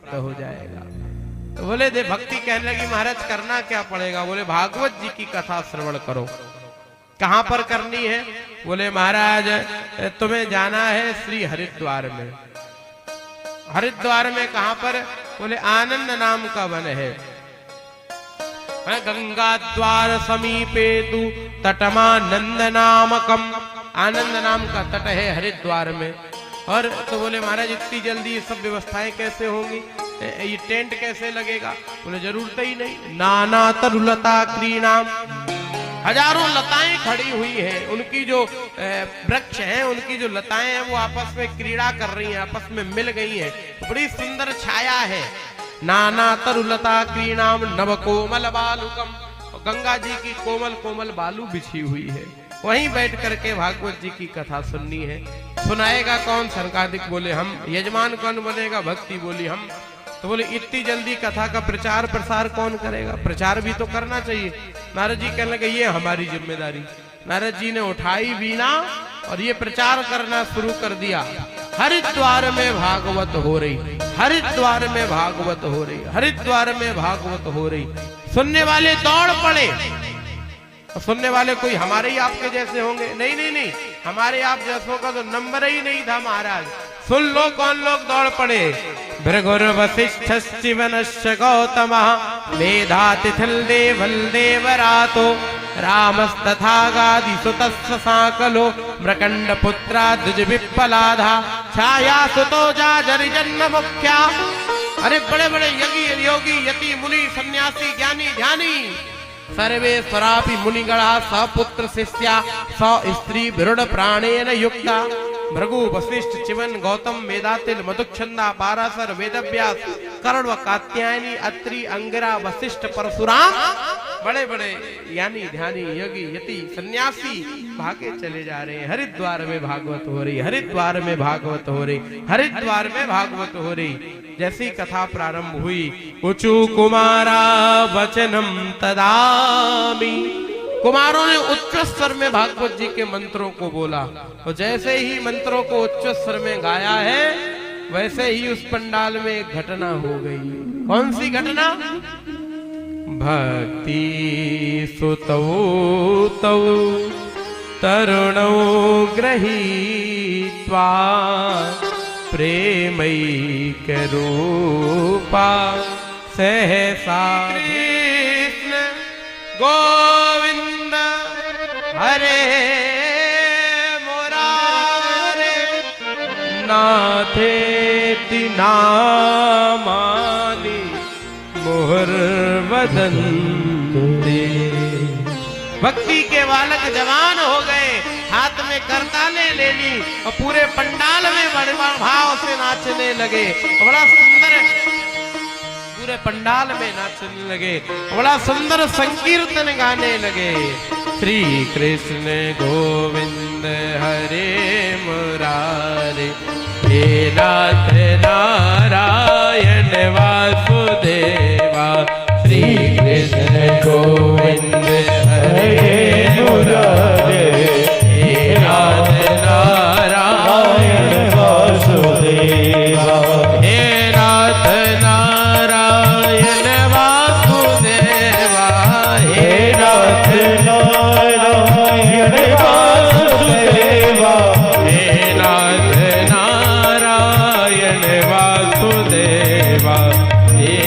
प्राप्त हो जाएगा। तो बोले दे भक्ति कहने लगी महाराज करना क्या पड़ेगा? बोले भागवत जी की कथा श्रवण करो। कहां पर करनी है? बोले महाराज तुम्हें जाना है श्री हरिद्वार में। हरिद्वार में कहां पर? बोले आनंद नाम का वन है। गंगा द्वार समीपे तु तटमानंद नामकम, आनंद नाम का तट है हरिद्वार में। और तो बोले महाराज इतनी जल्दी ये सब व्यवस्थाएं कैसे होंगी? ये टेंट कैसे लगेगा? बोले जरूरत ही नहीं। नाना तरुलता क्रीणाम, हजारों लताएं खड़ी हुई हैं, उनकी जो वृक्ष हैं, उनकी जो लताएं हैं वो आपस में क्रीड़ा कर रही हैं, आपस में मिल गई हैं, बड़ी सुंदर छाया है। नाना तरुलता क्रीणाम नव कोमल बालुकम, गंगा जी की कोमल कोमल बालू बिछी हुई है। वहीं बैठ करके भागवत जी की कथा सुननी है। सुनाएगा कौन? सनकादिक बोले हम। यजमान कौन बनेगा? भक्ति बोली हम। तो बोले इतनी जल्दी कथा का प्रचार प्रसार कौन करेगा? प्रचार भी तो करना चाहिए। नारद जी कहने लगे ये हमारी जिम्मेदारी। नारद जी ने उठाई वीणा और ये प्रचार करना शुरू कर दिया। हरिद्वार में भागवत हो रही, हरिद्वार में भागवत हो रही, हरिद्वार में भागवत हो रही। सुनने वाले दौड़ पड़े। और सुनने वाले कोई हमारे ही आपके जैसे होंगे? नहीं नहीं नहीं, हमारे आप जैसों का तो नंबर ही नहीं था महाराज। सुन लो कौन लोग दौड़ पड़े। भृगुर वसिष्ठ शिवनश्च गौतमः मेधातिथिल देवल देवरातो रामस्तथा गादिसुतस्य साकलो मृकंड पुत्रा द्विज विप्पलाधा छाया सुतो जाजरि जन्म मुख्या। अरे बड़े बड़े यज्ञ योगी यति मुनि सन्यासी ज्ञानी ध्यानी सर्वे स्वरापि मुनिगणा सपुत्र शिष्या स स्त्री विरुड प्राणेन युक्ता। भृगु वशिष्ठ चिवन गौतम मेधातिल मधुच्छंदा पाराशर वेदव्यास कर्ण कात्यायनी अत्रि अंगिरा वशिष्ठ परशुराम, बड़े बड़े यानी ध्यानी योगी यति सन्यासी भागे चले जा रहे हैं। हरिद्वार में भागवत हो रही, हरिद्वार में भागवत हो रही, हरिद्वार में भागवत हो रही। जैसी कथा प्रारंभ हुई, उचु कुमारा वचनम तदामि, कुमारों ने उच्च स्वर में भागवत जी के मंत्रों को बोला। और जैसे ही मंत्रों को उच्च स्वर में गाया है वैसे ही उस पंडाल में एक घटना हो गई। कौन सी घटना? भक्ति सुतौ तौ तरुणौ गृहीत्वा प्रेमैक रूपा सहसा कृष्ण गोविंद हरे मुरारे नाथेति नामानि मुहुर्वदन्ते। भक्ति के बालक जवान हो गए, हाथ में करताले ले ली और पूरे पंडाल में बड़े भाव से नाचने लगे। बड़ा सुंदर पूरे पंडाल में नाचने लगे, बड़ा सुंदर संकीर्तन गाने लगे। श्री कृष्ण गोविंद हरे मुरारे हे नाथ नारायण वासुदेवा। श्री कृष्ण गोविंद हरे मुरारे हे नाथ नारायण वासुदेवा। हे नाथ नारायण वासुदेवा, हे नाथ नारायण वासुदेवा, हे नाथ नारायण वासुदेवा, हे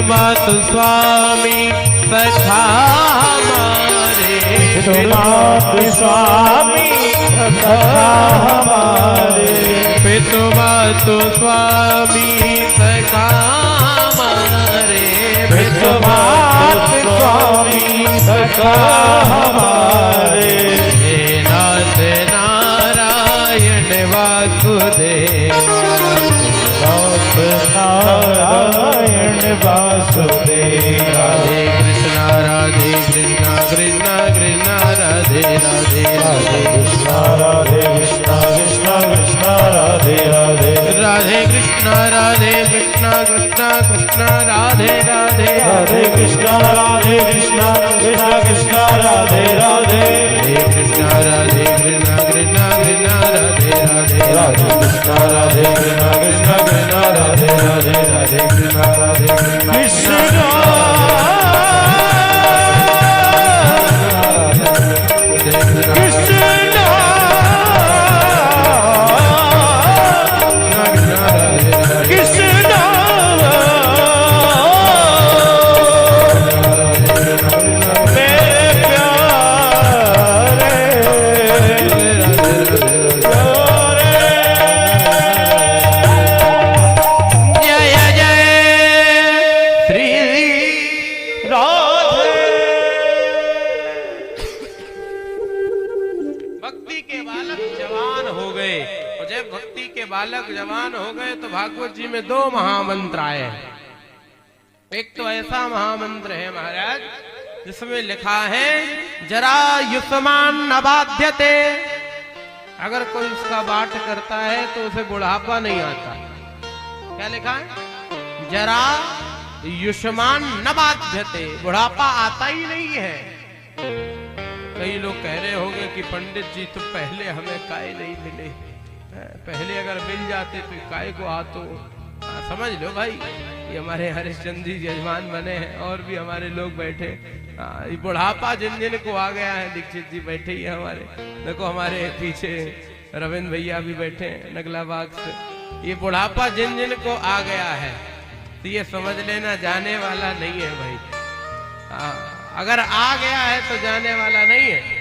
मात स्वामी सखा हमारे, पितुमातु स्वामी सखा हमारे, पितुमातु स्वामी सखा हमारे, पितुमातु स्वामी सखा हमारे। हे नाथ नारायण वासुदेवा, नारायण वासुदेवा। राधे कृष्णा कृष्णा कृष्णा राधे राधे राधे कृष्णा कृष्णा कृष्णा राधे राधे, राधे कृष्णा कृष्णा कृष्णा राधे राधे, राधे कृष्णा कृष्णा कृष्णा राधे राधे, हरे कृष्णा कृष्णा कृष्णा राधे राधे, राधे कृष्णा कृष्णा कृष्णा राधे राधे, राधे कृष्णा कृष्णा बालक जवान हो गए तो भागवत जी में दो महामंत्र आए हैं। एक तो ऐसा महामंत्र है महाराज जिसमें लिखा है जरा युष्मान न बाध्यते, अगर कोई उसका बाट करता है तो उसे बुढ़ापा नहीं आता। क्या लिखा है? जरा युष्मान न बाध्यते, बुढ़ापा आता ही नहीं है। कई लोग कह रहे होंगे कि पंडित जी तो पहले हमें काय नहीं मिले, पहले अगर मिल जाते तो काय को आतो। समझ लो भाई, ये हमारे हरिश्चंद्र जी यजमान बने हैं और भी हमारे लोग बैठे। ये बुढ़ापा जिन जिन को आ गया है, दीक्षित जी बैठे ही है हमारे, देखो हमारे पीछे रविंद्र भैया भी बैठे हैं नगला बाग से। ये बुढ़ापा जिन जिन को आ गया है तो ये समझ लेना जाने वाला नहीं है भाई। अगर आ गया है तो जाने वाला नहीं है।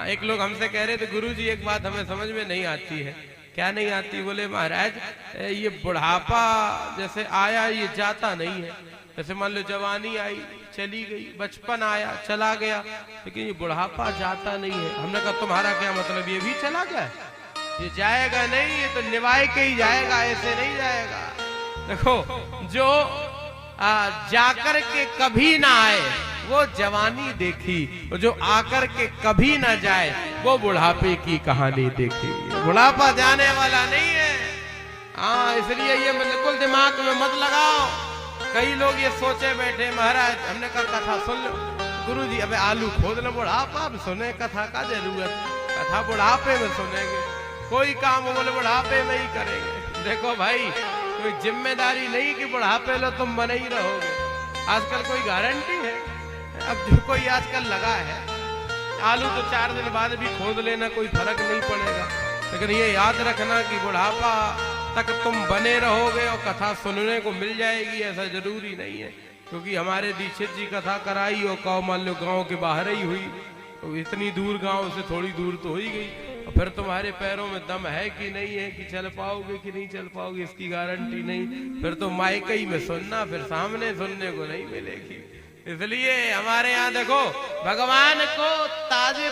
एक लोग हमसे कह रहे थे गुरुजी एक बात हमें समझ में नहीं आती है। क्या नहीं आती? बोले महाराज ये बुढ़ापा जैसे आया ये जाता नहीं है। जैसे मान लो जवानी आई चली गई, बचपन आया चला गया, लेकिन ये बुढ़ापा जाता नहीं है। हमने कहा तुम्हारा क्या मतलब, ये भी चला गया? ये जाएगा नहीं, ये तो निभाए के ही जाएगा, ऐसे नहीं जाएगा। देखो जो जाकर के कभी ना आए वो जवानी देखी, और जो आकर के कभी ना जाए वो बुढ़ापे की कहानी देखी। बुढ़ापा जाने वाला नहीं है। इसलिए ये बिल्कुल दिमाग में मत लगाओ। कई लोग ये सोचे बैठे महाराज, हमने कहा कथा सुन लो गुरुजी, अबे आलू खोद लो, बुढ़ापा में सुने कथा का जरूरत, कथा बुढ़ापे में सुनेंगे, कोई काम बोले बुढ़ापे में ही करेंगे। देखो भाई कोई जिम्मेदारी नहीं कि बुढ़ापे लो तुम बने ही रहोगे। आजकल कोई गारंटी है? अब जो कोई आजकल लगा है, आलू तो 4 दिन बाद भी खोद लेना, कोई फर्क नहीं पड़ेगा। लेकिन ये याद रखना कि बुढ़ापा तक तुम बने रहोगे और कथा सुनने को मिल जाएगी ऐसा जरूरी नहीं है। क्योंकि हमारे दीक्षित जी कथा कराई और कौ मान लो गांव के बाहर ही हुई, तो इतनी दूर गांव से थोड़ी दूर तो हो ही गई। और फिर तुम्हारे पैरों में दम है कि नहीं है, कि चल पाओगे कि नहीं चल पाओगे, इसकी गारंटी नहीं। फिर तो माइक ही में सुनना, फिर सामने सुनने को नहीं मिलेगी। इसलिए हमारे यहाँ देखो भगवान को ताजे